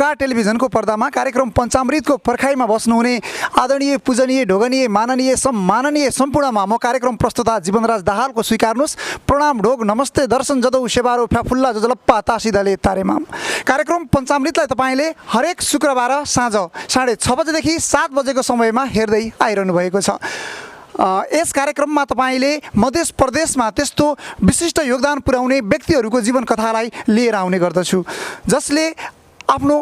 Star टेलिभिजनको पर्दामा कार्यक्रम पञ्चामृतको पर्खाइमा बस्नुहुने आदरणीय पूजनीय ढोगनीय माननीय सम्माननीय सम्पूर्णमा म कार्यक्रम प्रस्तुता जीवनराज दाहालको स्वीकार्नुहोस्। प्रणाम ढोग नमस्ते दर्शन जदौ सेवारो फ्याफुल्ला जजलप्पा तासिदले तारेमाम। कार्यक्रम पञ्चामृतलाई तपाईँले हरेक शुक्रबार साँझ 6:30 बजेदेखि 7 बजेको समयमा हेर्दै आइरहनु भएको छ। यस कार्यक्रममा तपाईँले मध्य प्रदेशमा त्यस्तो विशिष्ट योगदान पुर्याउने व्यक्तिहरूको जीवन कथालाई लिएर आउने गर्दछु, जसले आफ्नो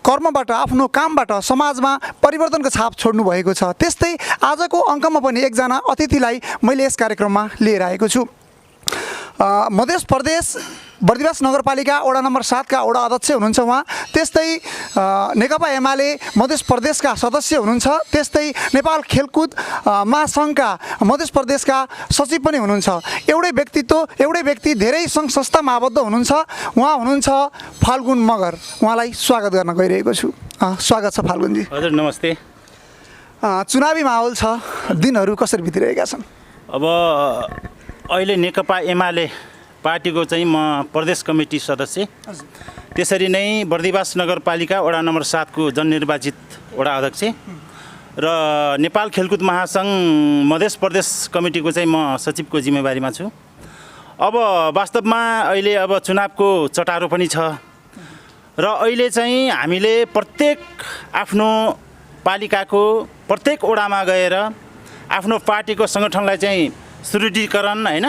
कर्मबाट आफ्नो कामबाट समाजमा परिवर्तनको छाप छोड्नु भएको छ। त्यस्तै आजको अङ्कमा पनि एकजना अतिथिलाई मैले यस कार्यक्रममा लिएर आएको छु। मध्य प्रदेश बर्दिवास नगरपालिका वडा नम्बर 7 का वडा अध्यक्ष हुनुहुन्छ उहाँ। त्यस्तै नेकपा एमाले मध्य प्रदेशका सदस्य हुनुहुन्छ। त्यस्तै नेपाल खेलकुद महासङ्घका मध्य प्रदेशका सचिव पनि हुनुहुन्छ। एउटै व्यक्ति धेरै सङ्घ संस्थामा आबद्ध हुनुहुन्छ। उहाँ हुनुहुन्छ फाल्गुन मगर। उहाँलाई स्वागत गर्न गइरहेको छु। स्वागत छ फाल्गुनजी। हजुर नमस्ते। चुनावी माहौल छ, दिनहरू कसरी बितिरहेका छन्? अब अहिले नेकपा एमाले पार्टीको चाहिँ म प्रदेश कमिटी सदस्य, त्यसरी नै बर्दिवास नगरपालिका वडा नम्बर 7 को जननिर्वाचित वडा अध्यक्ष र नेपाल खेलकुद महासङ्घ मध्य प्रदेश कमिटीको चाहिँ म सचिवको जिम्मेवारीमा छु। अब वास्तवमा अहिले अब चुनावको चटारो पनि छ र अहिले चाहिँ हामीले प्रत्येक आफ्नो पालिकाको प्रत्येक वडामा गएर आफ्नो पार्टीको सङ्गठनलाई चाहिँ सुदृढीकरण हैन,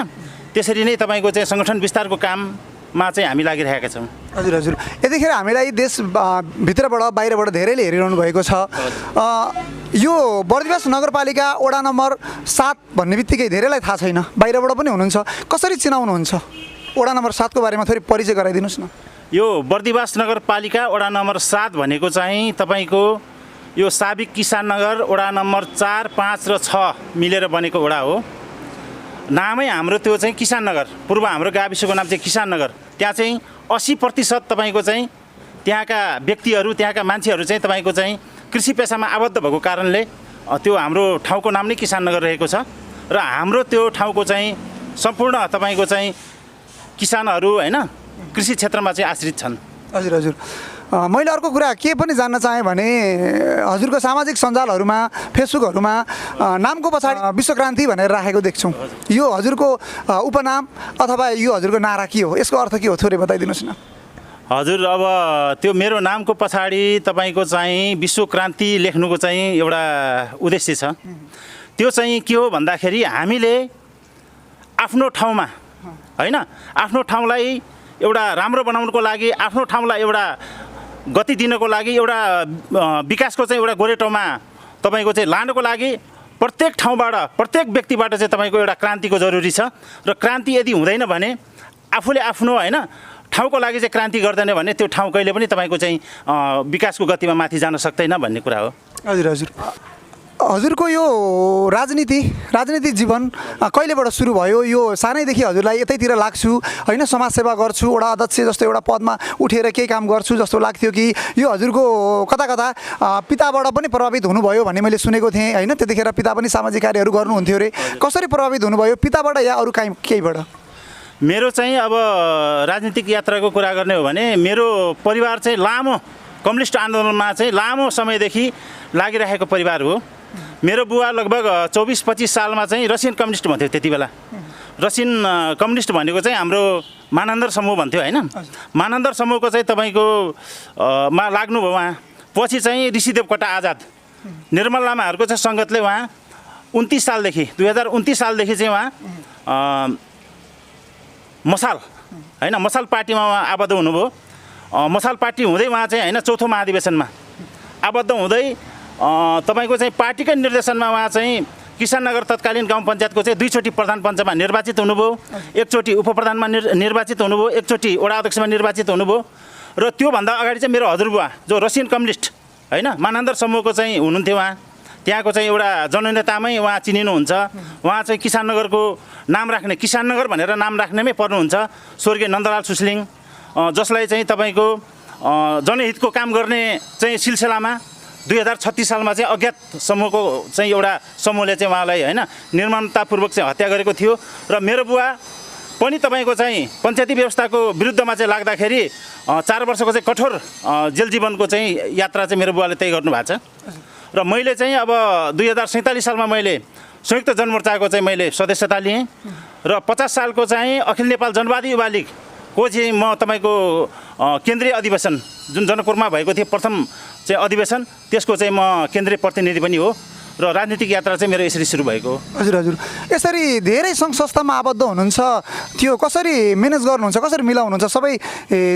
त्यसरी नै तपाईको चाहिँ सङ्गठन विस्तारको काममा चाहिँ हामी लागिरहेका छौँ। हजुर। यतिखेर हामीलाई देश भित्रबाट बाहिरबाट धेरैले हेरिरहनु भएको छ। यो बर्दिवास नगरपालिका वडा नम्बर 7 भन्ने बित्तिकै धेरैलाई थाहा छैन, बाहिरबाट पनि हुनुहुन्छ। कसरी चिनाउनुहुन्छ? वडा नम्बर 7 को बारेमा थोरै परिचय गराइदिनुहोस् न। यो बर्दिवास नगरपालिका वडा नम्बर 7 भनेको चाहिँ तपाईँको यो साबिक किसान नगर वडा नम्बर 4, 5 र 6 मिलेर बनेको वडा हो। नामै हाम्रो त्यो चाहिँ किसान नगर, पूर्व हाम्रो गाविसको नाम चाहिँ किसान नगर। त्यहाँ चाहिँ 80% तपाईँको चाहिँ त्यहाँका व्यक्तिहरू त्यहाँका मान्छेहरू चाहिँ तपाईँको चाहिँ कृषि पेसामा आबद्ध भएको कारणले त्यो हाम्रो ठाउँको नाम नै किसान नगर रहेको छ र हाम्रो त्यो ठाउँको चाहिँ सम्पूर्ण तपाईँको चाहिँ किसानहरू हैन कृषि क्षेत्रमा चाहिँ आश्रित छन्। हजुर। मैले अर्को कुरा के पनि जान्न चाहेँ भने हजुरको सामाजिक सञ्जालहरूमा फेसबुकहरूमा नामको पछाडि विश्वक्रान्ति भनेर राखेको देख्छौँ। यो हजुरको उपनाम अथवा यो हजुरको नारा के हो? यसको अर्थ के हो? थोरै बताइदिनुहोस् न। हजुर, अब त्यो मेरो नामको पछाडि तपाईँको चाहिँ विश्वक्रान्ति लेख्नुको चाहिँ एउटा उद्देश्य छ। त्यो चाहिँ के हो भन्दाखेरि हामीले आफ्नो ठाउँमा हैन, आफ्नो ठाउँलाई एउटा राम्रो बनाउनको लागि, आफ्नो ठाउँलाई एउटा गति दिनको लागि, एउटा विकासको चाहिँ एउटा गोरेटोमा तपाईँको चाहिँ लानको लागि प्रत्येक ठाउँबाट प्रत्येक व्यक्तिबाट चाहिँ तपाईँको एउटा क्रान्तिको जरुरी छ र क्रान्ति यदि हुँदैन भने आफूले आफ्नो हैन ठाउँको लागि चाहिँ क्रान्ति गर्दैन भने त्यो ठाउँ कहिले पनि तपाईँको चाहिँ विकासको गतिमा माथि जान सक्दैन भन्ने कुरा हो। हजुर। हजुरको यो राजनीति जीवन कहिलेबाट सुरु भयो? यो सानैदेखि हजुरलाई यतैतिर लाग्छु हैन, समाजसेवा गर्छु, वडा अध्यक्ष जस्तो एउटा पदमा उठेर केही काम गर्छु जस्तो लाग्थ्यो कि यो हजुरको कता पिताबाट पनि प्रभावित हुनुभयो भन्ने मैले सुनेको थिएँ हैन? त्यतिखेर पिता पनि सामाजिक कार्यहरू गर्नुहुन्थ्यो अरे। कसरी प्रभावित हुनुभयो, पिताबाट या अरू केहीबाट? मेरो चाहिँ अब राजनीतिक यात्राको कुरा गर्ने हो भने मेरो परिवार चाहिँ लामो कम्युनिस्ट आन्दोलनमा चाहिँ लामो समयदेखि लागिरहेको परिवार हो। मेरो बुवा लगभग 24-25 सालमा चाहिँ रसियन कम्युनिस्ट भन्थ्यो। त्यति बेला रसियन कम्युनिस्ट भनेको चाहिँ हाम्रो मानन्दर समूह भन्थ्यो हैन। मानन्दर समूहको चाहिँ तपाईँको मा लाग्नुभयो उहाँ। पछि चाहिँ ऋषिदेव कटा आजाद निर्मल लामाहरूको चाहिँ सङ्गतले उहाँ 2029 सालदेखि चाहिँ उहाँ मसाल हैन मसाल पार्टीमा उहाँ आबद्ध हुनुभयो। मसाल पार्टी हुँदै उहाँ चाहिँ हैन चौथो महाधिवेशनमा आबद्ध हुँदै तपाईँको चाहिँ पार्टीकै निर्देशनमा उहाँ चाहिँ किसान नगर तत्कालीन गाउँ पञ्चायतको चाहिँ 2 चोटि प्रधान पञ्चमा निर्वाचित हुनुभयो, 1 चोटि उपप्रधानमा निर्वाचित हुनुभयो, 1 चोटि वडा अध्यक्षमा निर्वाचित हुनुभयो। र त्योभन्दा अगाडि चाहिँ मेरो हजुरबुवा जो रसियन कम्युनिस्ट हैन मानन्दर समूहको चाहिँ हुनुहुन्थ्यो। उहाँ त्यहाँको चाहिँ एउटा जननेतामै उहाँ चिनिनुहुन्छ। उहाँ चाहिँ किसान नगरको नाम राख्ने, किसान नगर भनेर नाम राख्नेमै पर्नुहुन्छ स्वर्गीय नन्दलाल सुस्लिङ, जसलाई चाहिँ तपाईँको जनहितको काम गर्ने चाहिँ सिलसिलामा 2036 सालमा चाहिँ अज्ञात समूहको चाहिँ एउटा समूहले चाहिँ उहाँलाई हैन निर्ममतापूर्वक चाहिँ हत्या गरेको थियो। र मेरो बुवा पनि तपाईँको चाहिँ पञ्चायती व्यवस्थाको विरुद्धमा चाहिँ लाग्दाखेरि 4 वर्षको चाहिँ कठोर जेल जीवनको चाहिँ यात्रा चाहिँ मेरो बुवाले तय गर्नु भएको छ। र मैले चाहिँ अब 2047 सालमा मैले संयुक्त जनमोर्चाको चाहिँ मैले सदस्यता लिएँ र 50 सालको चाहिँ अखिल नेपाल जनवादी युवा लीगको चाहिँ म तपाईँको केन्द्रीय अधिवेशन जुन जनकपुरमा भएको थियो प्रथम चाहिँ अधिवेशन त्यसको चाहिँ म केन्द्रीय प्रतिनिधि पनि हो र राजनीतिक यात्रा चाहिँ मेरो यसरी सुरु भएको हो। हजुर हजुर, यसरी धेरै सङ्घ संस्थामा आबद्ध हुनुहुन्छ, त्यो कसरी म्यानेज गर्नुहुन्छ, कसरी मिलाउनुहुन्छ, सबै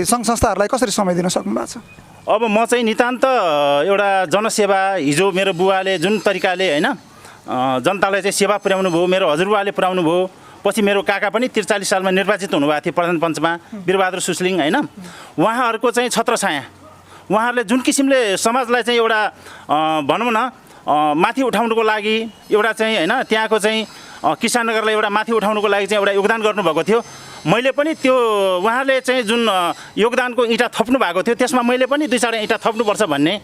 सङ्घ संस्थाहरूलाई कसरी समय दिन सक्नु भएको छ? अब म चाहिँ नितान्त एउटा जनसेवा, हिजो मेरो बुवाले जुन तरिकाले होइन जनतालाई चाहिँ सेवा पुर्याउनु भयो, मेरो हजुरबुवाले पुर्याउनु भयो, पछि मेरो काका पनि 43 सालमा निर्वाचित हुनुभएको थियो प्रधान पञ्चमा, वीरबहादुर सुस्लिङ होइन, उहाँहरूको चाहिँ छत्रछाया, उहाँहरूले जुन किसिमले समाजलाई चाहिँ एउटा भनौँ न माथि उठाउनुको लागि एउटा चाहिँ होइन त्यहाँको चाहिँ किसान नगरलाई एउटा माथि उठाउनुको लागि चाहिँ एउटा योगदान गर्नुभएको थियो। मैले पनि त्यो उहाँले चाहिँ जुन योगदानको इँटा थप्नु भएको थियो त्यसमा मैले पनि 2-4 इँटा थप्नुपर्छ भन्ने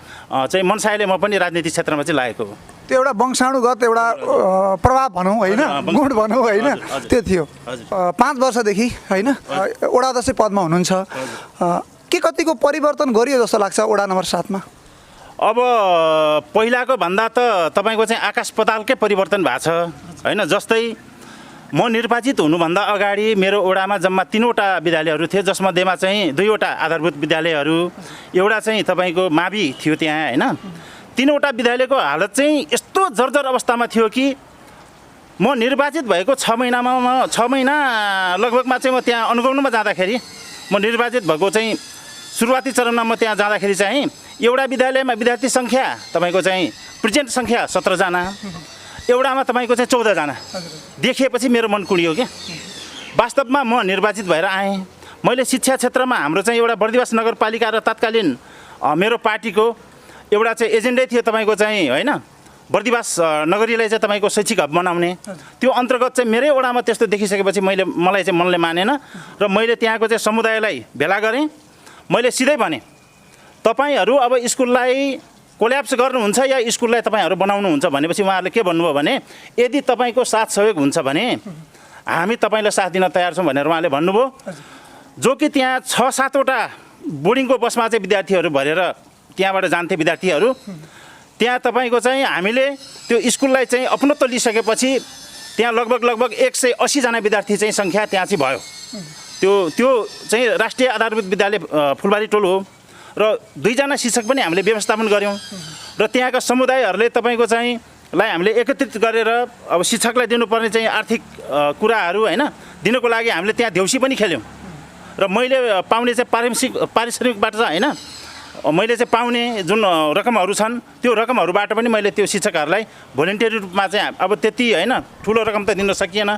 चाहिँ मनसायले म पनि राजनीतिक क्षेत्रमा चाहिँ लागेको हो। त्यो एउटा वंशाणुगत एउटा प्रभाव भनौँ होइन, गुण भनौँ होइन, त्यो थियो। 5 वर्षदेखि होइन वडा अध्यक्ष पदमा हुनुहुन्छ, के कतिको परिवर्तन गरियो जस्तो लाग्छ वडा नम्बर 7 मा? अब पहिलाको भन्दा त तपाईँको चाहिँ आकाश पातालकै परिवर्तन भएको छ होइन। जस्तै म निर्वाचित हुनुभन्दा अगाडि मेरो वडामा जम्मा 3वटा विद्यालयहरू थिए, जसमध्येमा चाहिँ 2वटा आधारभूत विद्यालयहरू, एउटा चाहिँ तपाईँको मावि थियो त्यहाँ होइन। 3वटा विद्यालयको हालत चाहिँ यस्तो जर्जर अवस्थामा थियो कि म निर्वाचित भएको 6 महिना लगभगमा चाहिँ म त्यहाँ अनुगमनमा जाँदाखेरि, म निर्वाचित भएको चाहिँ सुरुवाती चरणमा म त्यहाँ जाँदाखेरि चाहिँ एउटा विद्यालयमा विद्यार्थी सङ्ख्या तपाईँको चाहिँ प्रेजेन्ट सङ्ख्या 17 जना, एउटामा तपाईँको चाहिँ 14 जना देखिएपछि मेरो मन कुडियो क्या। वास्तवमा म निर्वाचित भएर आएँ, मैले शिक्षा क्षेत्रमा हाम्रो चाहिँ एउटा बर्दिवास नगरपालिका र तत्कालीन मेरो पार्टीको एउटा चाहिँ एजेन्डै थियो तपाईँको चाहिँ होइन बर्दिवास नगरीलाई चाहिँ तपाईँको शैक्षिक हब बनाउने। त्यो अन्तर्गत चाहिँ मेरै वडामा त्यस्तो देखिसकेपछि मलाई चाहिँ मनले मानेन र मैले त्यहाँको चाहिँ समुदायलाई भेला गरेँ। मैले सिधै भने तपाईँहरू अब स्कुललाई कोल्याप्स गर्नुहुन्छ या स्कुललाई तपाईँहरू बनाउनुहुन्छ भनेपछि उहाँहरूले के भन्नुभयो भने यदि तपाईँको साथ सहयोग हुन्छ भने हामी तपाईँलाई साथ दिन तयार छौँ भनेर उहाँले भन्नुभयो। जो कि त्यहाँ 6-7वटा बोर्डिङको बसमा चाहिँ विद्यार्थीहरू भरेर त्यहाँबाट जान्थे विद्यार्थीहरू। त्यहाँ तपाईँको चाहिँ हामीले त्यो स्कुललाई चाहिँ अपनत्व लिइसकेपछि त्यहाँ लगभग 180 जना विद्यार्थी चाहिँ सङ्ख्या त्यहाँ चाहिँ भयो। त्यो चाहिँ राष्ट्रिय आधारभूत विद्यालय फुलबारी टोल हो र 2 जना शिक्षक पनि हामीले व्यवस्थापन गऱ्यौँ र त्यहाँका समुदायहरूले तपाईँको चाहिँ लाई हामीले एकत्रित गरेर अब शिक्षकलाई दिनुपर्ने चाहिँ आर्थिक कुराहरू होइन दिनको लागि हामीले त्यहाँ देउसी पनि खेल्यौँ र मैले पाउने चाहिँ पारिश्रमिकबाट चाहिँ होइन मैले चाहिँ पाउने जुन रकमहरू छन् त्यो रकमहरूबाट पनि मैले त्यो शिक्षकहरूलाई भोलिन्टियर रूपमा चाहिँ अब त्यति होइन ठुलो रकम त दिन सकिएन,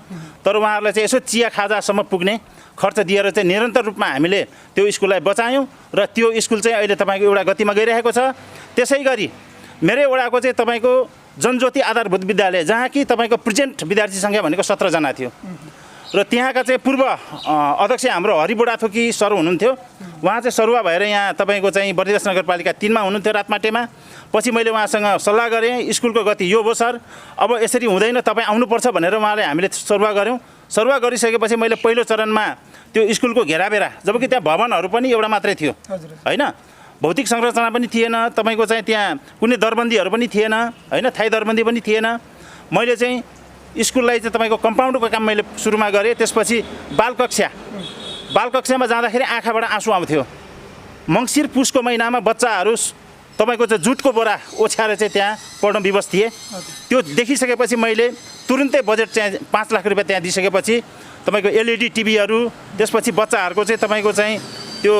तर उहाँहरूलाई चाहिँ यसो चिया खाजासम्म पुग्ने खर्च दिएर चाहिँ निरन्तर रूपमा हामीले त्यो स्कुललाई बचायौँ र त्यो स्कुल चाहिँ अहिले तपाईँको एउटा गतिमा गइरहेको छ। त्यसै गरी मेरै वडाको चाहिँ तपाईँको जनज्योति आधारभूत विद्यालय जहाँ कि तपाईँको प्रेजेन्ट विद्यार्थी सङ्ख्या भनेको 17 जना थियो र त्यहाँका चाहिँ पूर्व अध्यक्ष हाम्रो हरि बुढाथोकी सर हुनुहुन्थ्यो। उहाँ चाहिँ सरुवा भएर यहाँ तपाईँको चाहिँ बर्दिवास नगरपालिका 3 मा हुनुहुन्थ्यो रातमाटेमा। पछि मैले उहाँसँग सल्लाह गरेँ स्कुलको गति यो हो सर, अब यसरी हुँदैन, तपाईँ आउनुपर्छ भनेर उहाँले हामीले सरुवा गऱ्यौँ। सरुवा गरिसकेपछि मैले पहिलो चरणमा त्यो स्कुलको घेराबेरा, जबकि त्यहाँ भवनहरू पनि एउटा मात्रै थियो होइन, भौतिक संरचना पनि थिएन, तपाईँको चाहिँ त्यहाँ कुनै दरबन्दीहरू पनि थिएन होइन, थाई दरबन्दी पनि थिएन। मैले चाहिँ स्कुललाई चाहिँ तपाईँको कम्पाउन्डको काम मैले सुरुमा गरेँ। त्यसपछि बालकक्षामा जाँदाखेरि आँखाबाट आँसु आउँथ्यो। मङ्सिर पुसको महिनामा बच्चाहरू तपाईँको चाहिँ जुटको बोरा ओछ्याएर चाहिँ त्यहाँ पढ्न विवश थिए। त्यो देखिसकेपछि मैले तुरुन्तै बजेट चाहिँ 5 लाख रुपियाँ त्यहाँ दिइसकेपछि तपाईँको LED टिभीहरू, त्यसपछि बच्चाहरूको चाहिँ तपाईँको चाहिँ त्यो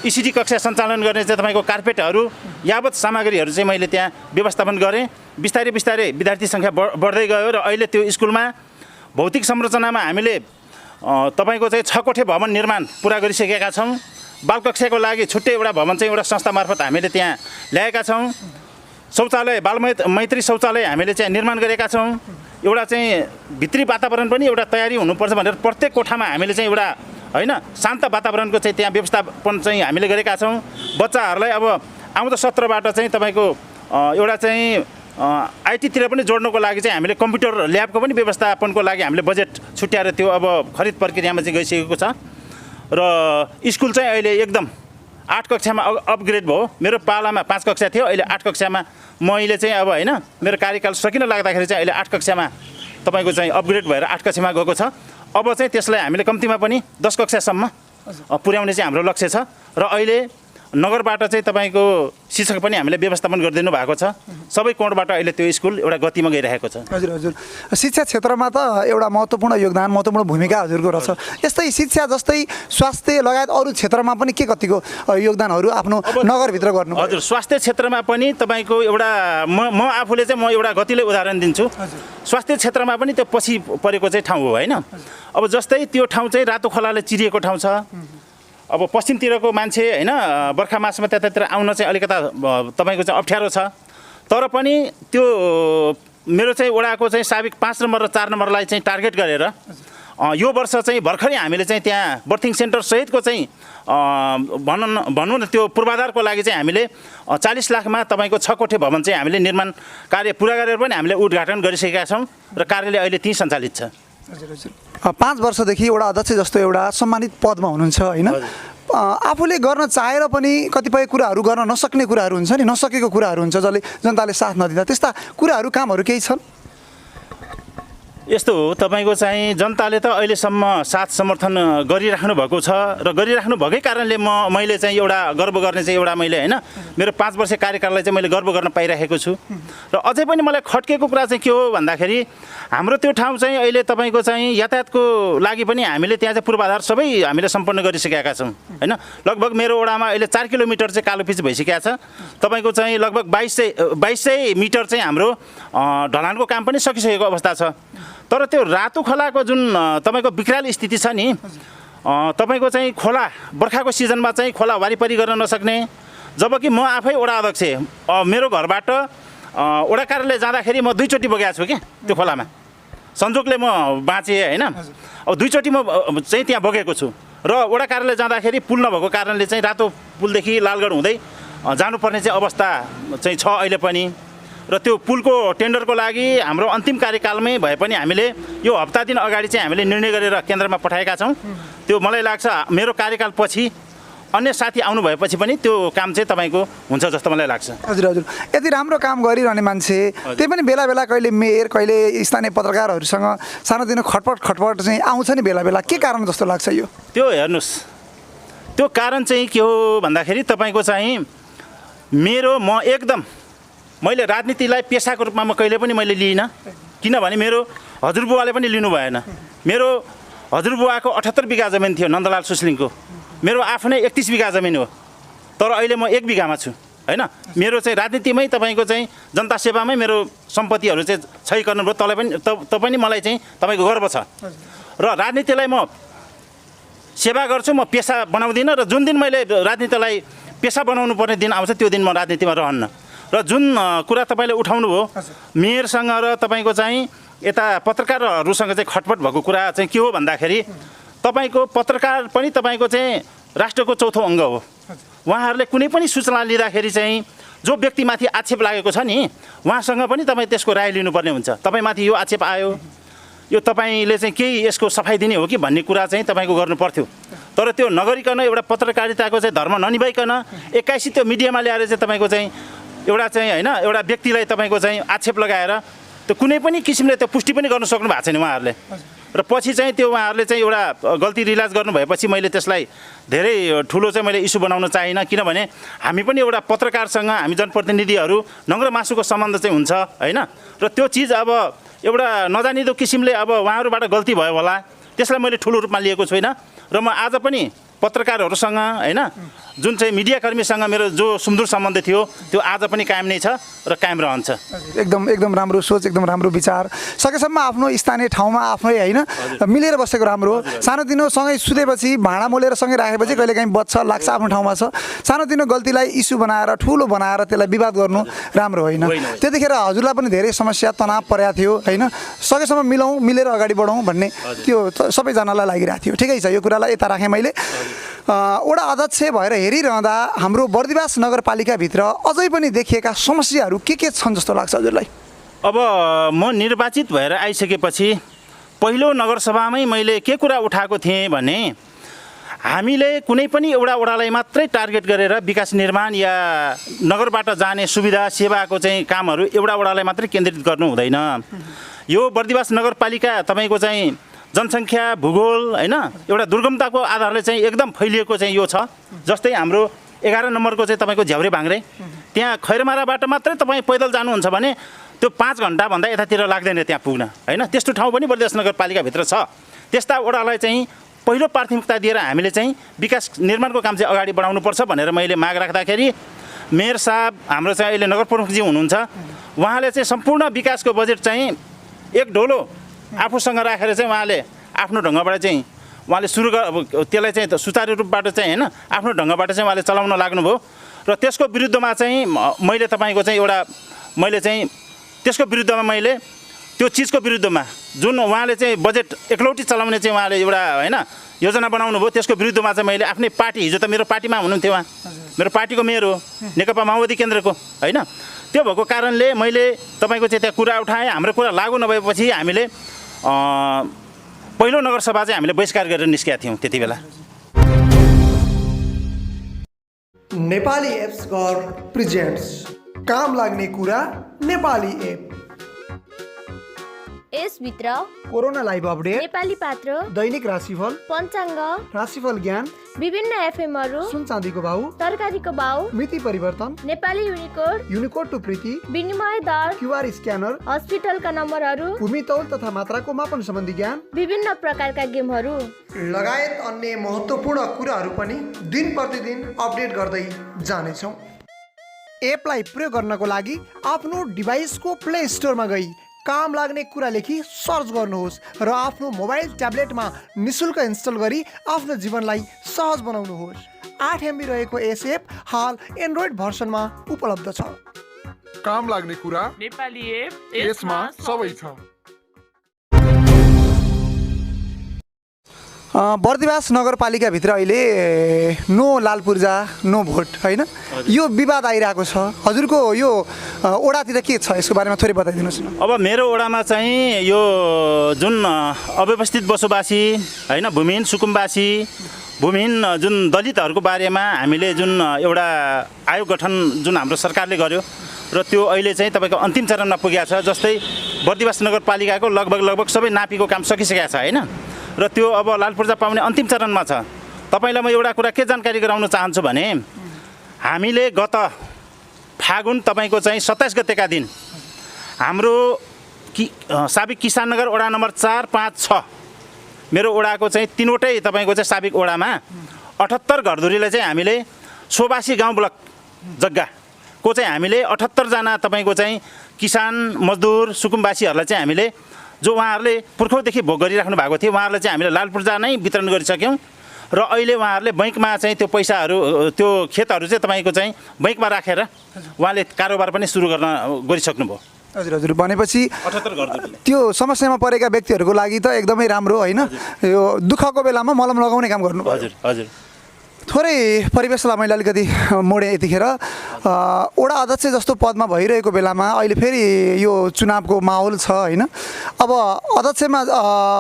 ECD कक्षा सञ्चालन गर्ने चाहिँ तपाईँको कार्पेटहरू यावत सामग्रीहरू चाहिँ मैले त्यहाँ व्यवस्थापन गरेँ। बिस्तारै विद्यार्थी सङ्ख्या बढ्दै गयो र अहिले त्यो स्कुलमा भौतिक संरचनामा हामीले तपाईँको चाहिँ 6 कोठे भवन निर्माण पुरा गरिसकेका छौँ। बालकक्षाको लागि छुट्टै एउटा भवन चाहिँ एउटा संस्था मार्फत हामीले त्यहाँ ल्याएका छौँ। शौचालय बालमैत्री शौचालय हामीले चाहिँ निर्माण गरेका छौँ। एउटा चाहिँ भित्री वातावरण पनि एउटा तयारी हुनुपर्छ भनेर प्रत्येक कोठामा हामीले चाहिँ एउटा होइन शान्त वातावरणको चाहिँ त्यहाँ व्यवस्थापन चाहिँ हामीले गरेका छौँ। बच्चाहरूलाई अब आउँदो सत्रबाट चाहिँ तपाईँको एउटा चाहिँ आइटीतिर पनि जोड्नको लागि चाहिँ हामीले कम्प्युटर ल्याबको पनि व्यवस्थापनको लागि हामीले बजेट छुट्याएर त्यो अब खरिद प्रक्रियामा चाहिँ गइसकेको छ र स्कुल चाहिँ अहिले एकदम 8 कक्षामा अपग्रेड भयो। मेरो पालामा 5 कक्षा थियो, अहिले 8 कक्षामा मैले चाहिँ अब होइन मेरो कार्यकाल सकिन लाग्दाखेरि चाहिँ अहिले 8 कक्षामा तपाईँको चाहिँ अपग्रेड भएर 8 कक्षामा गएको छ। अब चाहिँ त्यसलाई हामीले कम्तीमा पनि 10 कक्षासम्म पुर्याउने चाहिँ हाम्रो लक्ष्य छ र अहिले नगरबाट चाहिँ तपाईँको शिक्षक पनि हामीले व्यवस्थापन गरिदिनु भएको छ। सबै कोणबाट अहिले त्यो स्कुल एउटा गतिमा गइरहेको छ। हजुर हजुर, शिक्षा क्षेत्रमा त एउटा महत्त्वपूर्ण योगदान, महत्त्वपूर्ण भूमिका हजुरको रहेछ। यस्तै शिक्षा जस्तै स्वास्थ्य लगायत अरू क्षेत्रमा पनि के कतिको योगदानहरू आफ्नो नगरभित्र गर्नु? हजुर, स्वास्थ्य क्षेत्रमा पनि तपाईँको एउटा म आफूले चाहिँ म एउटा गतिले उदाहरण दिन्छु। स्वास्थ्य क्षेत्रमा पनि त्यो पछि परेको चाहिँ ठाउँ हो होइन। अब जस्तै त्यो ठाउँ चाहिँ रातो खोलाले चिरिएको ठाउँ छ। अब पश्चिमतिरको मान्छे होइन बर्खा मासमा त्यतातिर आउन चाहिँ अलिकता तपाईँको चाहिँ अप्ठ्यारो छ। तर पनि त्यो मेरो चाहिँ वडाको चाहिँ साबिक 5 नम्बर र 4 नम्बरलाई चाहिँ टार्गेट गरेर यो वर्ष चाहिँ भर्खरै हामीले चाहिँ त्यहाँ बर्थिङ सेन्टर सहितको चाहिँ भनौँ न त्यो पूर्वाधारको लागि चाहिँ हामीले 40 लाखमा तपाईँको 6 कोठे भवन चाहिँ हामीले निर्माण कार्य पुरा गरेर पनि हामीले उद्घाटन गरिसकेका छौँ र कार्यालय अहिले त्यहीँ सञ्चालित छ। हजुर हजुर, 5 वर्षदेखि एउटा अध्यक्ष जस्तो एउटा सम्मानित पदमा हुनुहुन्छ होइन। आफूले गर्न चाहेर पनि कतिपय कुराहरू गर्न नसक्ने कुराहरू हुन्छ नि, नसकेको कुराहरू हुन्छ जसले जनताले साथ नदिँदा, त्यस्ता कुराहरू कामहरू केही छन्? यस्तो हो, तपाईँको चाहिँ जनताले त अहिलेसम्म साथ समर्थन गरिराख्नु भएको छ र गरिराख्नु भएकै कारणले मैले चाहिँ एउटा गर्व गर्ने चाहिँ एउटा मैले होइन मेरो 5 वर्ष कार्यकाललाई चाहिँ मैले गर्व गर्न पाइरहेको छु। र अझै पनि मलाई खट्केको कुरा चाहिँ के हो भन्दाखेरि हाम्रो त्यो ठाउँ चाहिँ अहिले तपाईँको चाहिँ यातायातको लागि पनि हामीले त्यहाँ चाहिँ पूर्वाधार सबै हामीले सम्पन्न गरिसकेका छौँ होइन। लगभग मेरो वडामा अहिले 4 किलोमिटर चाहिँ कालो पिच भइसकेको छ। तपाईँको चाहिँ लगभग 2200 मिटर चाहिँ हाम्रो ढलानको काम पनि सकिसकेको अवस्था छ। तर त्यो रातो खोलाको जुन तपाईँको विकराल स्थिति छ नि, तपाईँको चाहिँ खोला बर्खाको सिजनमा चाहिँ खोला वारिपारि गर्न नसक्ने, जबकि म आफै वडा अध्यक्ष मेरो घरबाट वडा कार्यालय जाँदाखेरि म 2 चोटि बगेको छु कि त्यो खोलामा, संजोगले म बाँचेँ होइन। अब 2 चोटि म चाहिँ त्यहाँ बगेको छु र वडा कार्यालय जाँदाखेरि पुल नभएको कारणले चाहिँ रातो पुलदेखि लालगढ हुँदै जानुपर्ने चाहिँ अवस्था चाहिँ छ अहिले पनि। र त्यो पुलको टेन्डरको लागि हाम्रो अन्तिम कार्यकालमै भए पनि हामीले यो हप्ता दिन अगाडि चाहिँ हामीले निर्णय गरेर केन्द्रमा पठाएका छौँ। त्यो मलाई लाग्छ मेरो कार्यकाल पछि अन्य साथी आउनु भएपछि पनि त्यो काम चाहिँ तपाईँको हुन्छ जस्तो मलाई लाग्छ। हजुर हजुर, यति राम्रो काम गरिरहने मान्छे त्यही पनि बेला बेला कहिले मेयर कहिले स्थानीय पत्रकारहरूसँग सानोतिनो खटपट चाहिँ आउँछ नि बेला बेला, के कारण जस्तो लाग्छ यो? त्यो हेर्नुहोस्, त्यो कारण चाहिँ के हो भन्दाखेरि तपाईँको चाहिँ म एकदम मैले राजनीतिलाई पेसाको रूपमा म कहिले पनि मैले लिइनँ, किनभने मेरो हजुरबुवाले पनि लिनु भएन। मेरो हजुरबुवाको 78 बिघा जमिन थियो नन्दलाल सुस्लिङको, मेरो आफ्नै 31 बिघा जमिन हो। तर अहिले म 1 बिघामा छु होइन। मेरो चाहिँ राजनीतिमै तपाईँको चाहिँ जनता सेवामै मेरो सम्पत्तिहरू चाहिँ क्षय गर्नुभयो। तपाईँ मलाई चाहिँ तपाईँको गर्व छ र राजनीतिलाई म सेवा गर्छु, म पेसा बनाउँदिनँ। र जुन दिन मैले राजनीतिलाई पेसा बनाउनु पर्ने दिन आउँछ त्यो दिन म राजनीतिमा रहन्न। र जुन कुरा तपाईँले उठाउनु भयो मेयरसँग र तपाईँको चाहिँ यता पत्रकारहरूसँग चाहिँ खटपट भएको कुरा चाहिँ के हो भन्दाखेरि तपाईँको पत्रकार पनि तपाईँको चाहिँ राष्ट्रको चौथो अङ्ग हो। उहाँहरूले कुनै पनि सूचना लिँदाखेरि चाहिँ जो व्यक्तिमाथि आक्षेप लागेको छ नि उहाँसँग पनि तपाईँ त्यसको राय लिनुपर्ने हुन्छ। तपाईँमाथि यो आक्षेप आयो, यो तपाईँले चाहिँ केही यसको सफाइ दिने हो कि भन्ने कुरा चाहिँ तपाईँको गर्नु पर्थ्यो। तर त्यो नगरिकन एउटा पत्रकारिताको चाहिँ धर्म ननिभाइकन 21 त्यो मिडियामा ल्याएर चाहिँ तपाईँको चाहिँ एउटा चाहिँ होइन एउटा व्यक्तिलाई तपाईँको चाहिँ आक्षेप लगाएर त्यो कुनै पनि किसिमले त्यो पुष्टि पनि गर्न सक्नु भएको छैन उहाँहरूले। र पछि चाहिँ त्यो उहाँहरूले चाहिँ एउटा गल्ती रियलाइज गर्नु भएपछि मैले त्यसलाई धेरै ठुलो चाहिँ मैले इस्यु बनाउन चाहिनँ, किनभने हामी पनि एउटा पत्रकारसँग हामी जनप्रतिनिधिहरू नङ्ग्रो मासुको सम्बन्ध चाहिँ हुन्छ होइन। र त्यो चिज अब एउटा नजानिदो किसिमले अब उहाँहरूबाट गल्ती भयो होला, त्यसलाई मैले ठुलो रूपमा लिएको छुइनँ। र म आज पनि पत्रकारहरूसँग होइन जुन चाहिँ मिडियाकर्मीसँग मेरो जो सुमधुर सम्बन्ध थियो त्यो आज पनि कायम नै छ र कायम रहन्छ। एकदम राम्रो सोच, एकदम राम्रो विचार। सकेसम्म आफ्नो स्थानीय ठाउँमा आफ्नै होइन मिलेर बसेको राम्रो। सानोतिनो सँगै सुतेपछि भाँडा मोलेर सँगै राखेपछि कहिलेकाहीँ बच्छ लाग्छ आफ्नो ठाउँमा छ। सानोतिनो गल्तीलाई इस्यु बनाएर ठुलो बनाएर त्यसलाई विवाद गर्नु राम्रो होइन। त्यतिखेर हजुरलाई पनि धेरै समस्या तनाव परेको थियो होइन। सकेसम्म मिलाउँ, मिलेर अगाडि बढौँ भन्ने त्यो सबैजनालाई लागिरहेको थियो। ठिकै छ, यो कुरालाई यता राखेँ मैले। वडा अध्यक्ष भएर हेरिरहँदा हाम्रो बर्दिवास नगरपालिकाभित्र अझै पनि देखिएका समस्याहरू के छन् जस्तो लाग्छ हजुरलाई? अब म निर्वाचित भएर आइसकेपछि पहिलो नगरसभामै मैले के कुरा उठाएको थिएँ भने हामीले कुनै पनि एउटा वडालाई मात्रै टार्गेट गरेर विकास निर्माण या नगरबाट जाने सुविधा सेवाको चाहिँ कामहरू एउटा वडालाई मात्रै केन्द्रित गर्नु हुँदैन। यो बर्दिवास नगरपालिका तपाईँको चाहिँ जनसङ्ख्या भूगोल होइन एउटा दुर्गमताको आधारले चाहिँ एकदम फैलिएको चाहिँ यो छ। जस्तै हाम्रो 11 नम्बरको चाहिँ तपाईँको झ्याउरे भाङ्रे, त्यहाँ खैरमाराबाट मात्रै तपाईँ पैदल जानुहुन्छ भने त्यो 5 घन्टाभन्दा यतातिर लाग्दैन त्यहाँ पुग्न होइन। त्यस्तो ठाउँ पनि बर्दिवास नगरपालिकाभित्र छ। त्यस्ता वडालाई चाहिँ पहिलो प्राथमिकता दिएर हामीले चाहिँ विकास निर्माणको काम चाहिँ अगाडि बढाउनुपर्छ भनेर मैले माग राख्दाखेरि मेयर साहब हाम्रो चाहिँ अहिले नगर प्रमुखजी हुनुहुन्छ, उहाँले चाहिँ सम्पूर्ण विकासको बजेट चाहिँ एक ढोलो आफूसँग राखेर चाहिँ उहाँले आफ्नो ढङ्गबाट चाहिँ उहाँले त्यसलाई चाहिँ सुचारू रूपबाट चाहिँ होइन आफ्नो ढङ्गबाट चाहिँ उहाँले चलाउन लाग्नुभयो। र त्यसको विरुद्धमा चाहिँ मैले तपाईँको चाहिँ त्यसको विरुद्धमा मैले त्यो चिजको विरुद्धमा जुन उहाँले चाहिँ बजेट एकलौटी चलाउने चाहिँ उहाँले एउटा होइन योजना बनाउनु भयो, त्यसको विरुद्धमा चाहिँ मैले आफ्नै पार्टी, हिजो त मेरो पार्टीमा हुनुहुन्थ्यो उहाँ, मेरो पार्टीको मेयर हो नेकपा माओवादी केन्द्रको होइन, त्यो भएको कारणले मैले तपाईँको चाहिँ त्यहाँ कुरा उठाएँ। हाम्रो कुरा लागू नभएपछि हामीले पहिलो नगरसभा चाहिँ हामीले बहिष्कार गरेर निस्केका थियौँ त्यति बेला। नेपाली एप्स घर प्रेजेन्ट्स काम लाग्ने कुरा नेपाली एप। यसभित्र कोरोना लाइभ अपडेट, नेपाली पात्र, दैनिक राशिफल, पञ्चाङ्ग, राशिफल ज्ञान, विभिन्न एफएमहरू, सुन चाँदीको भाउ, तरकारीको भाउ, मिति परिवर्तन, नेपाली युनिकोड टु प्रीति, विनिमय दर, क्युआर स्क्यानर, हस्पिटलका नम्बरहरू, भूमि तौल तथा मात्राको मापन सम्बन्धी ज्ञान, विभिन्न प्रकारका गेमहरू लगायत अन्य महत्त्वपूर्ण कुराहरू पनि दिन प्रतिदिन अपडेट गर्दै जानेछौँ। एपलाई प्रयोग गर्नको लागि आफ्नो डिभाइसको प्ले स्टोरमा गई काम लाग्ने कुरा लेखी सर्च गर्नुहोस् र आफ्नो मोबाइल ट्याब्लेटमा निशुल्क इन्स्टल गरी आफ्नो जीवनलाई सहज बनाउनुहोस्। 8 MB रहेको यस एप हाल एन्ड्रोइड भर्सनमा उपलब्ध छ। काम लाग्ने कुरा नेपाली एप यसमा सबै छ। बर्दिवास नगरपालिकाभित्र अहिले नो लाल पूर्जा नो भोट होइन, यो विवाद आइरहेको छ। हजुरको यो ओडातिर के छ यसको बारेमा थोरै बताइदिनुहोस् न। अब मेरो ओडामा चाहिँ यो जुन अव्यवस्थित बसोबासी होइन, भूमिहीन सुकुम्बासी, भूमिहीन जुन दलितहरूको बारेमा हामीले जुन एउटा आयोग गठन जुन हाम्रो सरकारले गर्यो र त्यो अहिले चाहिँ तपाईँको अन्तिम चरणमा पुगेको छ। जस्तै बर्दिवास नगरपालिकाको लगभग सबै नापीको काम सकिसकेको छ होइन, र त्यो अब लाल पूर्जा पाउने अन्तिम चरणमा छ। तपाईँलाई म एउटा कुरा के जानकारी गराउन चाहन्छु भने हामीले गत फागुन तपाईँको चाहिँ 27 गतेका दिन हाम्रो साबिक किसान नगर वडा नम्बर 4, 5, 6 मेरो ओडाको चाहिँ 3वटै तपाईँको चाहिँ साबिक ओडामा 78 घरधुरीलाई चाहिँ हामीले सोबासी गाउँ ब्लक जग्गाको चाहिँ हामीले 78 जना तपाईँको चाहिँ किसान मजदुर सुकुम्बासीहरूलाई चाहिँ हामीले जो उहाँहरूले पुर्खौँदेखि भोग गरिराख्नु भएको थियो उहाँहरूलाई चाहिँ हामीले लाल पूर्जा नै वितरण गरिसक्यौँ र अहिले उहाँहरूले बैङ्कमा चाहिँ त्यो पैसाहरू त्यो खेतहरू चाहिँ तपाईँको चाहिँ बैङ्कमा राखेर उहाँले कारोबार पनि सुरु गरिसक्नुभयो। हजुर भनेपछि 78 घरधुरी त्यो समस्यामा परेका व्यक्तिहरूको लागि त एकदमै राम्रो होइन, यो दुःखको बेलामा मलम लगाउने काम गर्नु। हजुर थोरै परिवेशलाई मैले अलिकति मोडेँ यतिखेर। वडा अध्यक्ष जस्तो पदमा भइरहेको बेलामा अहिले फेरि यो चुनावको माहौल छ होइन। अब अध्यक्षमा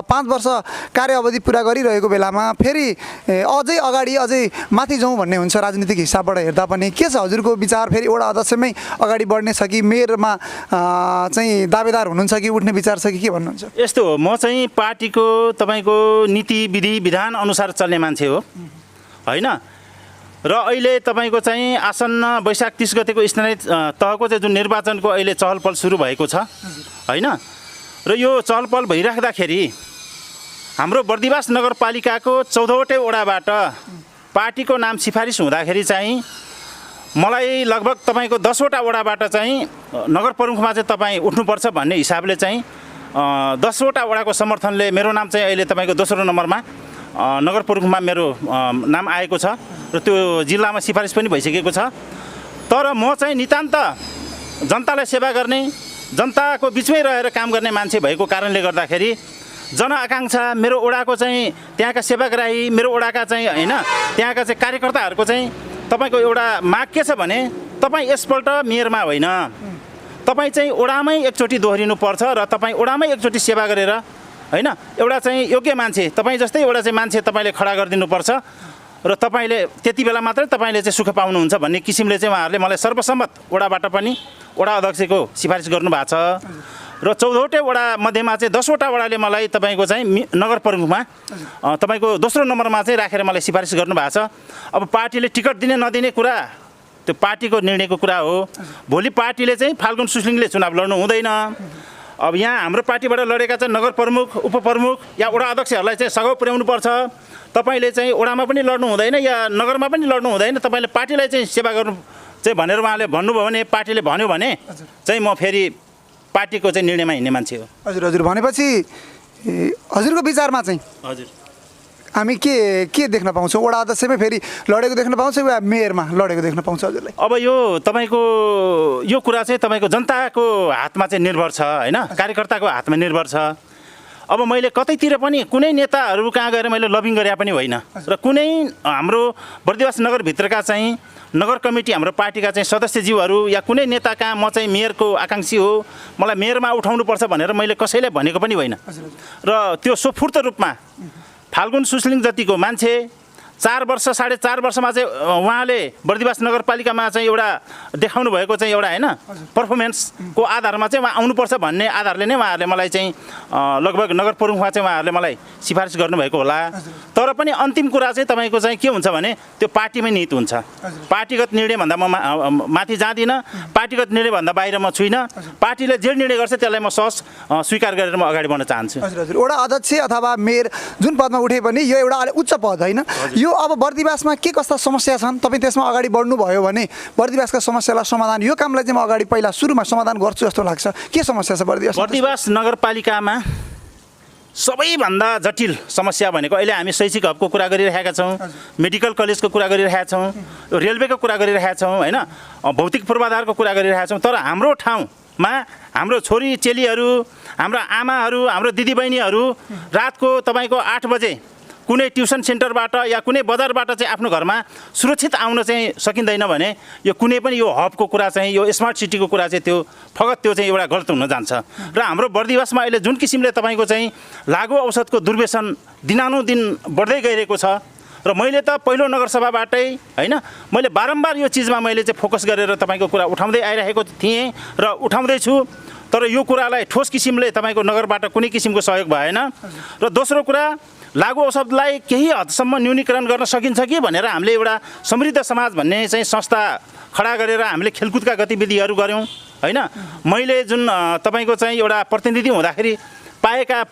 5 वर्ष कार्य अवधि पुरा गरिरहेको बेलामा फेरि अझै अगाडि अझै माथि जाउँ भन्ने हुन्छ राजनीतिक हिसाबबाट हेर्दा पनि। के छ हजुरको विचार, फेरि वडा अध्यक्षमै अगाडि बढ्ने छ कि मेयरमा चाहिँ दावेदार हुनुहुन्छ कि उठ्ने विचार छ कि के भन्नुहुन्छ? यस्तो हो, म चाहिँ पार्टीको तपाईँको नीति विधि विधान अनुसार चल्ने मान्छे हो होइन। र अहिले तपाईँको चाहिँ आसन्न वैशाख 30 गतेको स्थानीय तहको चाहिँ जुन निर्वाचनको अहिले चहलपहल सुरु भएको छ होइन, र यो चहलपहल भइराख्दाखेरि हाम्रो बर्दिवास नगरपालिकाको 14वटै वडाबाट पार्टीको नाम सिफारिस हुँदाखेरि चाहिँ मलाई लगभग तपाईँको 10वटा वडाबाट चाहिँ नगर प्रमुखमा चाहिँ तपाईँ उठ्नुपर्छ भन्ने हिसाबले चाहिँ 10वटा वडाको समर्थनले मेरो नाम चाहिँ अहिले तपाईँको दोस्रो नम्बरमा नगर प्रमुखमा मेरो नाम आएको छ र त्यो जिल्लामा सिफारिस पनि भइसकेको छ। तर म चाहिँ नितान्त जनतालाई सेवा गर्ने, जनताको बिचमै रहेर काम गर्ने मान्छे भएको कारणले गर्दाखेरि जनआकाङ्क्षा मेरो ओडाको चाहिँ त्यहाँका सेवाग्राही मेरो ओडाका चाहिँ होइन त्यहाँका चाहिँ कार्यकर्ताहरूको चाहिँ तपाईँको एउटा माग के छ भने तपाईँ यसपल्ट मेयरमा होइन, तपाईँ चाहिँ ओडामै एकचोटि दोहोरिनुपर्छ र तपाईँ ओडामै एकचोटि सेवा गरेर होइन एउटा चाहिँ योग्य मान्छे तपाईँ जस्तै एउटा चाहिँ मान्छे तपाईँले खडा गरिदिनुपर्छ र तपाईँले त्यति बेला मात्रै तपाईँले चाहिँ सुख पाउनुहुन्छ भन्ने किसिमले चाहिँ उहाँहरूले मलाई सर्वसम्मत ओडाबाट पनि ओडा अध्यक्षको सिफारिस गर्नुभएको छ र 14वटै वडा मध्येमा चाहिँ 10वटा वडाले मलाई तपाईँको चाहिँ नगर प्रमुखमा तपाईँको दोस्रो नम्बरमा चाहिँ राखेर मलाई सिफारिस गर्नुभएको छ। अब पार्टीले टिकट दिने नदिने कुरा त्यो पार्टीको निर्णयको कुरा हो। भोलि पार्टीले चाहिँ फाल्गुन सुस्लिङले चुनाव लड्नु हुँदैन। अब यहाँ हाम्रो पार्टीबाट लडेका चाहिँ नगर प्रमुख उपप्रमुख या वडा अध्यक्षहरूलाई चाहिँ सघाउ पुर्याउनुपर्छ। तपाईँले चाहिँ वडामा पनि लड्नु हुँदैन या नगरमा पनि लड्नु हुँदैन, तपाईँले पार्टीलाई चाहिँ सेवा गर्नु चाहिँ भनेर उहाँले भन्नुभयो भने पार्टीले भन्यो भने चाहिँ म फेरि पार्टीको चाहिँ निर्णयमा हिँड्ने मान्छे हो। हजुर हजुर भनेपछि हजुरको विचारमा चाहिँ हजुर हामी के देख्न पाउँछौँ? वडा अध्यक्षमै फेरि लडेको देख्न पाउँछौँ या मेयरमा लडेको देख्न पाउँछ हजुरलाई? अब यो तपाईँको यो कुरा चाहिँ तपाईँको जनताको हातमा चाहिँ निर्भर छ होइन, कार्यकर्ताको हातमा निर्भर छ। अब मैले कतैतिर पनि कुनै नेताहरू कहाँ गएर मैले लबिङ गरे पनि होइन र कुनै हाम्रो बर्दिवास नगरभित्रका चाहिँ नगर कमिटी हाम्रो पार्टीका चाहिँ सदस्यज्यूहरू या कुनै नेता कहाँ म चाहिँ मेयरको आकाङ्क्षी हो, मलाई मेयरमा उठाउनुपर्छ भनेर मैले कसैलाई भनेको पनि होइन। र त्यो सोफूर्त रूपमा फाल्गुन सुस्लिङ जतिको मान्छे 4 वर्ष 4.5 वर्षमा चाहिँ उहाँले बर्दिवास नगरपालिकामा चाहिँ एउटा देखाउनु भएको चाहिँ एउटा होइन पर्फर्मेन्सको आधारमा चाहिँ उहाँ आउनुपर्छ भन्ने आधारले नै उहाँहरूले मलाई चाहिँ लगभग नगर प्रमुखमा चाहिँ उहाँहरूले मलाई सिफारिस गर्नुभएको होला। तर पनि अन्तिम कुरा चाहिँ तपाईँको चाहिँ के हुन्छ भने त्यो पार्टीमै निहित हुन्छ। पार्टीगत निर्णयभन्दा म माथि जाँदिनँ, पार्टीगत निर्णयभन्दा बाहिर म छुइनँ। पार्टीले जे निर्णय गर्छ त्यसलाई म सहज स्वीकार गरेर म अगाडि बढ्न चाहन्छु। हजुर हजुर वडा अध्यक्ष अथवा मेयर जुन पदमा उठे पनि यो एउटा अलिक उच्च पद होइन। यो अब बर्दिवासमा के कस्ता समस्या छन् तपाईँ त्यसमा अगाडि बढ्नुभयो भने बर्दिवासका समस्यालाई समाधान यो कामलाई चाहिँ म अगाडि पहिला सुरुमा समाधान गर्छु जस्तो लाग्छ। के समस्या छ बर्दिवास नगरपालिकामा? सबैभन्दा जटिल समस्या भनेको अहिले हामी शैक्षिक हबको कुरा गरिरहेका छौँ, मेडिकल कलेजको कुरा गरिरहेका छौँ, रेलवेको कुरा गरिरहेका छौँ होइन, भौतिक पूर्वाधारको कुरा गरिरहेका छौँ। तर हाम्रो ठाउँमा हाम्रो छोरी चेलीहरू, हाम्रा आमाहरू, हाम्रो दिदीबहिनीहरू रातको तपाईँको 8 बजे कुनै ट्युसन सेन्टरबाट या कुनै बजारबाट चाहिँ आफ्नो घरमा सुरक्षित आउन चाहिँ सकिँदैन भने यो कुनै पनि यो हबको कुरा चाहिँ यो स्मार्ट सिटीको कुरा चाहिँ त्यो फगत त्यो चाहिँ एउटा गलत हुन जान्छ। र हाम्रो बर्दिवासमा अहिले जुन किसिमले तपाईँको चाहिँ लागु औषधको दुर्व्यसन दिनानुदिन बढ्दै गइरहेको छ र मैले त पहिलो नगरसभाबाटै होइन मैले बारम्बार यो चिजमा मैले चाहिँ फोकस गरेर तपाईँको कुरा उठाउँदै आइरहेको थिएँ र उठाउँदैछु। तर यो कुरालाई ठोस किसिमले तपाईँको नगरबाट कुनै किसिमको सहयोग भएन। र दोस्रो कुरा लागु औषधलाई केही हदसम्म न्यूनीकरण गर्न सकिन्छ कि भनेर हामीले एउटा समृद्ध समाज भन्ने चाहिँ संस्था खडा गरेर हामीले खेलकुदका गतिविधिहरू गऱ्यौँ होइन। मैले जुन तपाईँको चाहिँ एउटा प्रतिनिधि हुँदाखेरि पाएका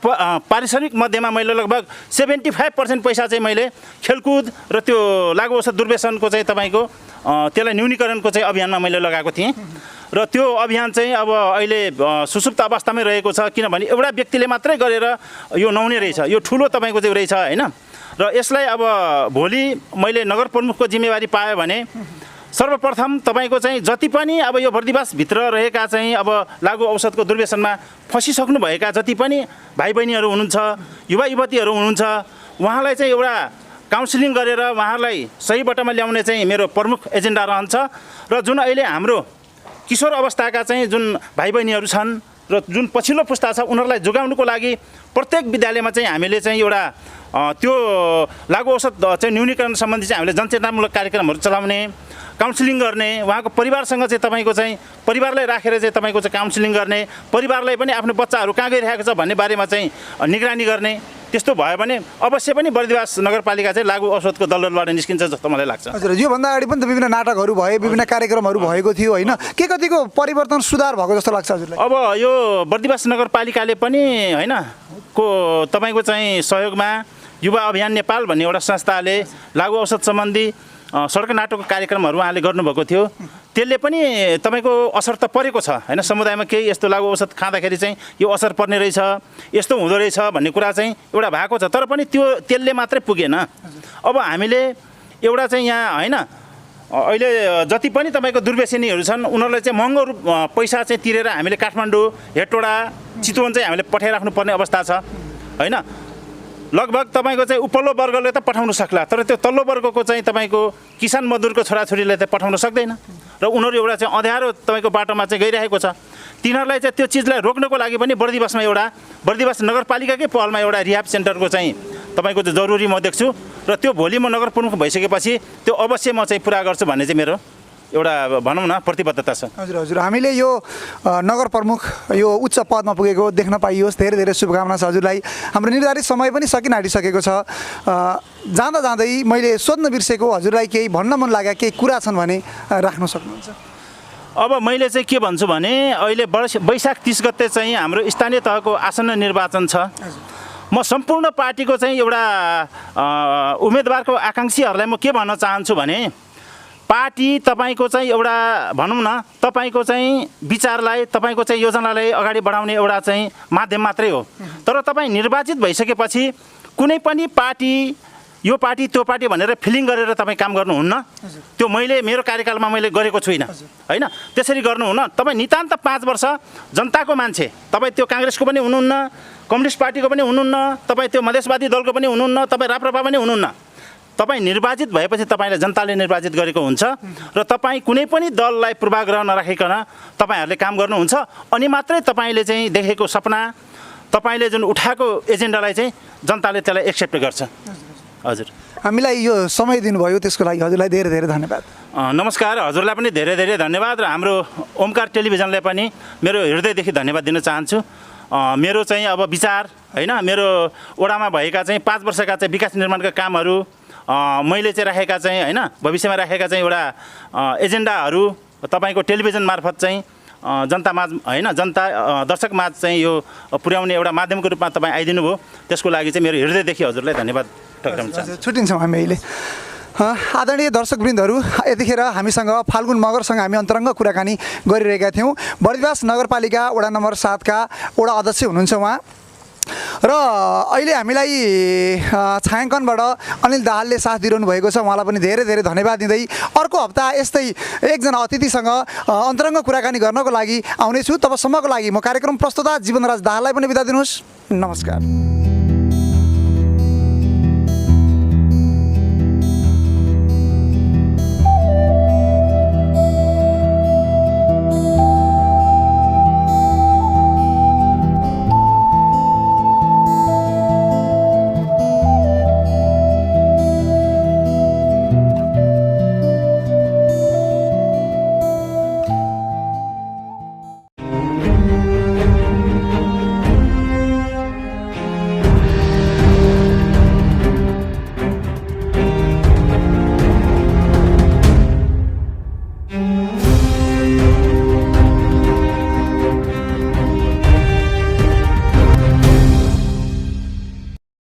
पारिश्रमिक मध्येमा मैले लगभग 75% पैसा चाहिँ मैले खेलकुद र त्यो लागु औषध दुर्व्यसनको चाहिँ तपाईँको त्यसलाई न्यूनीकरणको चाहिँ अभियानमा मैले लगाएको थिएँ। र त्यो अभियान चाहिँ अब अहिले सुसुप्त अवस्थामै रहेको छ, किनभने एउटा व्यक्तिले मात्रै गरेर यो नहुने रहेछ, यो ठुलो तपाईँको चाहिँ रहेछ होइन। र यसलाई अब भोलि मैले नगर प्रमुखको जिम्मेवारी पाएँ भने सर्वप्रथम तपाईँको चाहिँ जति पनि अब यो बर्दिवासभित्र रहेका चाहिँ अब लागु औषधको दुर्व्यसनमा फसिसक्नुभएका जति पनि भाइ बहिनीहरू हुनुहुन्छ, युवा युवतीहरू हुनुहुन्छ, उहाँलाई चाहिँ एउटा काउन्सिलिङ गरेर उहाँहरूलाई सही बाटोमा ल्याउने चाहिँ मेरो प्रमुख एजेन्डा रहन्छ। र जुन अहिले हाम्रो किशोर अवस्थाका चाहिँ जुन भाइ बहिनीहरू छन् र जुन पछिल्लो पुस्ता छ उनीहरूलाई जोगाउनुको लागि प्रत्येक विद्यालयमा चाहिँ हामीले चाहिँ एउटा त्यो लागु औषध चाहिँ न्यूनीकरण सम्बन्धी चाहिँ हामीले जनचेतनामूलक कार्यक्रमहरू चलाउने, काउन्सिलिङ गर्ने, उहाँको परिवारसँग चाहिँ तपाईँको चाहिँ परिवारलाई राखेर चाहिँ तपाईँको चाहिँ काउन्सिलिङ गर्ने, परिवारलाई पनि आफ्नो बच्चाहरू कहाँ गइरहेको छ भन्ने बारेमा चाहिँ निगरानी गर्ने। त्यस्तो भयो भने अवश्य पनि बर्दिवास नगरपालिका चाहिँ लागु औषधको दलदलबाट निस्किन्छ जस्तो मलाई लाग्छ। हजुर योभन्दा अगाडि पनि त विभिन्न नाटकहरू भए, विभिन्न कार्यक्रमहरू भएको थियो होइन, के कतिको परिवर्तन सुधार भएको जस्तो लाग्छ हजुरलाई? अब यो बर्दिवास नगरपालिकाले पनि होइन को तपाईँको चाहिँ सहयोगमा युवा अभियान नेपाल भन्ने एउटा संस्थाले लागु औषध सम्बन्धी सडक नाटकको कार्यक्रमहरू उहाँले गर्नुभएको थियो। त्यसले पनि तपाईँको असर त परेको छ होइन, समुदायमा केही यस्तो लागु औषध खाँदाखेरि चाहिँ यो असर पर्ने रहेछ, यस्तो हुँदो रहेछ भन्ने कुरा चाहिँ एउटा भएको छ। तर पनि त्यसले मात्रै पुगेन। अब हामीले एउटा चाहिँ यहाँ होइन अहिले जति पनि तपाईँको दुर्व्यसनीहरू छन् उनीहरूलाई चाहिँ महँगो पैसा चाहिँ तिरेर हामीले काठमाडौँ, हेटौडा, चितवन चाहिँ हामीले पठाइराख्नु पर्ने अवस्था छ। होइन लगभग तपाईँको चाहिँ उपल्लो वर्गले त पठाउन सक्ला, तर त्यो तल्लो वर्गको चाहिँ तपाईँको किसान मजदुरको छोराछोरीले त पठाउन सक्दैन र उनीहरू एउटा चाहिँ अँध्यारो तपाईँको बाटोमा चाहिँ गइरहेको छ। तिनीहरूलाई चाहिँ त्यो चिजलाई रोक्नको लागि पनि बर्दिवासमा बर्दिवास नगरपालिकाकै पहलमा एउटा रिहाब सेन्टरको चाहिँ तपाईँको चाहिँ जरुरी म देख्छु र त्यो भोलि म नगर प्रमुख भइसकेपछि त्यो अवश्य म चाहिँ पुरा गर्छु भन्ने चाहिँ मेरो एउटा भनौँ न प्रतिबद्धता छ। हजुर हजुर, हामीले यो नगर प्रमुख यो उच्च पदमा पुगेको देख्न पाइयोस्। धेरै धेरै शुभकामना छ हजुरलाई। हाम्रो निर्धारित समय पनि सकिन आँटिसकेको छ। जाँदा जाँदै मैले सोध्न बिर्सेको, हजुरलाई केही भन्न मन लागेका केही कुरा छन् भने राख्न सक्नुहुन्छ। अब मैले चाहिँ के भन्छु भने अहिले वैशाख 30 गते चाहिँ हाम्रो स्थानीय तहको आसन्न निर्वाचन छ। म सम्पूर्ण पार्टीको चाहिँ एउटा उम्मेदवारको आकाङ्क्षीहरूलाई म के भन्न चाहन्छु भने पार्टी तपाईँको चाहिँ एउटा भनौँ न तपाईँको चाहिँ विचारलाई तपाईँको चाहिँ योजनालाई अगाडि बढाउने एउटा चाहिँ माध्यम मात्रै हो। तर तपाईँ निर्वाचित भइसकेपछि कुनै पनि पार्टी यो पार्टी त्यो पार्टी भनेर फिलिङ गरेर तपाईँ काम गर्नुहुन्न। त्यो मैले मेरो कार्यकालमा मैले गरेको छुइनँ होइन। त्यसरी गर्नुहुन्न। तपाईँ नितान्त 5 वर्ष जनताको मान्छे, तपाईँ त्यो काङ्ग्रेसको पनि हुनुहुन्न, कम्युनिस्ट पार्टीको पनि हुनुहुन्न, तपाईँ त्यो मधेसवादी दलको पनि हुनुहुन्न, तपाईँ राप्रपा पनि हुनुहुन्न। तपाईँ निर्वाचित भएपछि तपाईँलाई जनताले निर्वाचित गरेको हुन्छ र तपाईँ कुनै पनि दललाई पूर्वाग्रह नराखिकन तपाईँहरूले काम गर्नुहुन्छ। अनि मात्रै तपाईँले चाहिँ देखेको सपना, तपाईँले जुन उठाएको एजेन्डालाई चाहिँ जनताले त्यसलाई एक्सेप्ट गर्छ। हजुर, हामीलाई यो समय दिनुभयो त्यसको लागि हजुरलाई धेरै धेरै धन्यवाद। नमस्कार, हजुरलाई पनि धेरै धेरै धन्यवाद र हाम्रो ओमकार टेलिभिजनलाई पनि मेरो हृदयदेखि धन्यवाद दिन चाहन्छु। मेरो चाहिँ अब विचार होइन, मेरो वडामा भएका चाहिँ 5 वर्षका चाहिँ विकास निर्माणका कामहरू मैले चाहिँ राखेका चाहिँ होइन भविष्यमा राखेका चाहिँ एउटा एजेन्डाहरू तपाईँको टेलिभिजन मार्फत चाहिँ जनतामाझ होइन जनता दर्शकमाझ चाहिँ यो पुर्याउने एउटा माध्यमको रूपमा तपाईँ आइदिनु भयो। त्यसको लागि चाहिँ मेरो हृदयदेखि हजुरलाई धन्यवाद टक्राउन चाहन्छु। छुट्टिन्छौँ हामी अहिले। आदरणीय दर्शकवृन्दहरू, यतिखेर हामीसँग फाल्गुन मगरसँग हामी अन्तरङ्ग कुराकानी गरिरहेका थियौँ। बर्दिवास नगरपालिका वडा नम्बर 7 का वडा अध्यक्ष हुनुहुन्छ उहाँ र अहिले हामीलाई छायाङ्कनबाट अनिल दाहालले साथ दिइरहनु भएको छ। उहाँलाई पनि धेरै धेरै धन्यवाद दिँदै अर्को हप्ता यस्तै एकजना अतिथिसँग अन्तरङ्ग कुराकानी गर्नको लागि आउनेछु। तबसम्मको लागि म कार्यक्रम प्रस्तुता जीवनराज दाहाललाई पनि बिदा दिनुहोस्। नमस्कार।